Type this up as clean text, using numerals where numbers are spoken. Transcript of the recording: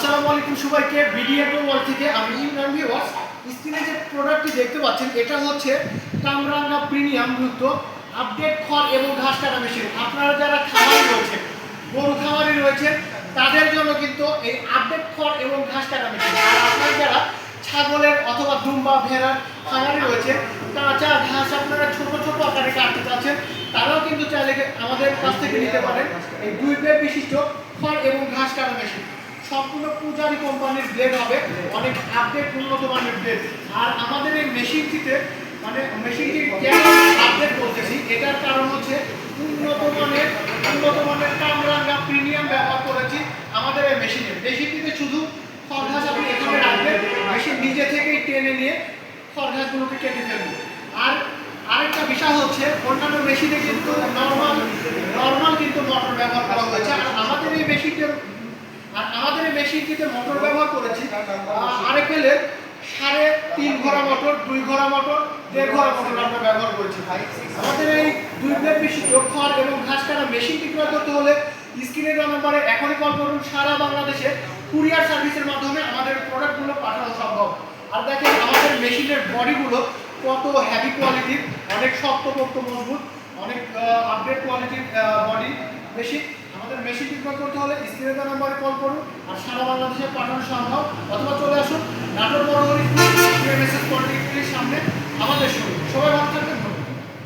আসসালামু আলাইকুম সবাইকে বিডিএ ওয়ার্ল্ড থেকে আমি ইমরান ভিউয়ার্স। স্ক্রিনে যে প্রোডাক্টটি দেখতে পাচ্ছেন এটা হচ্ছে কামরাঙ্গা প্রিমিয়াম যুক্ত আপডেট খড় এবং ঘাস কাটা মেশিন। আপনারা যারা খামারি রয়েছে, গরু খামারি রয়েছে, তাদের জন্য কিন্তু এই আপডেট খড় এবং ঘাস কাটা মেশিন। আর আপনারা যারা ছাগলের অথবা দুম্বা ভেড়ার খামারি রয়েছে, কাঁচা ঘাস আপনারা ছোট ছোট আকারে কাটতে চাচ্ছেন, তারাও কিন্তু চাইলে আমাদের কাছ থেকে নিতে পারেন এই 2 ব্লেড বিশিষ্ট খড় এবং ঘাস কাটা মেশিন। সম্পূর্ণ পূজারি কোম্পানির ব্লেড হবে, অনেক আপডেট উন্নত মানের ব্লেড। আর আমাদের এই মেশিনটিতে মেশিনটি কেন আপডেট বলতেছি, এটার কারণ হচ্ছে উন্নত মানের কামরাঙ্গা প্রিমিয়াম ব্যবহার করেছি আমাদের এই মেশিনটিতে শুধু খড় ঘাস আপনি এখানে রাখবেন, মেশিন নিজে থেকেই টেনে নিয়ে খড় ঘাসগুলোকে কেটে ফেলবে। আর আরেকটা বিষয় হচ্ছে অন্যান্য মেশিনে কিন্তু নর্মাল কিন্তু মোটর ব্যবহার করা হয়েছে, আর আমাদের এই মেশিনটিতে মোটর ব্যবহার করেছি RFL এর 3.5 ঘোড়া মোটর, 2 ঘোড়া মোটর, 1.5 ঘোড়া মোটর আমরা ব্যবহার করেছি। আমাদের এই 2 ব্লেড বিশিষ্ট খড় এবং ঘাস কাটা মেশিনটি ক্রয় করতে হলে স্ক্রিনে দেওয়া নম্বরে এখনই কল করুন। সারা বাংলাদেশে কুরিয়ার সার্ভিসের মাধ্যমে আমাদের প্রোডাক্টগুলো পাঠানো সম্ভব। আর দেখেন আমাদের মেশিনের বডিগুলো কত হেভি কোয়ালিটির, অনেক শক্তপোক্ত মজবুত, অনেক আপডেট কোয়ালিটির বডি মেশিন। আমাদের মেশিনটি ক্রয় করতে হলে স্ক্রিনে দেওয়া নম্বরে কল করুন, আর সারা বাংলাদেশে পাঠানো সম্ভব। অথবা চলে আসুন নাটোর বড় হরিপুর মেসেজ পলিটেকনিকের সামনে আমাদের শোরুম। সবাই ভালো থাকবেন।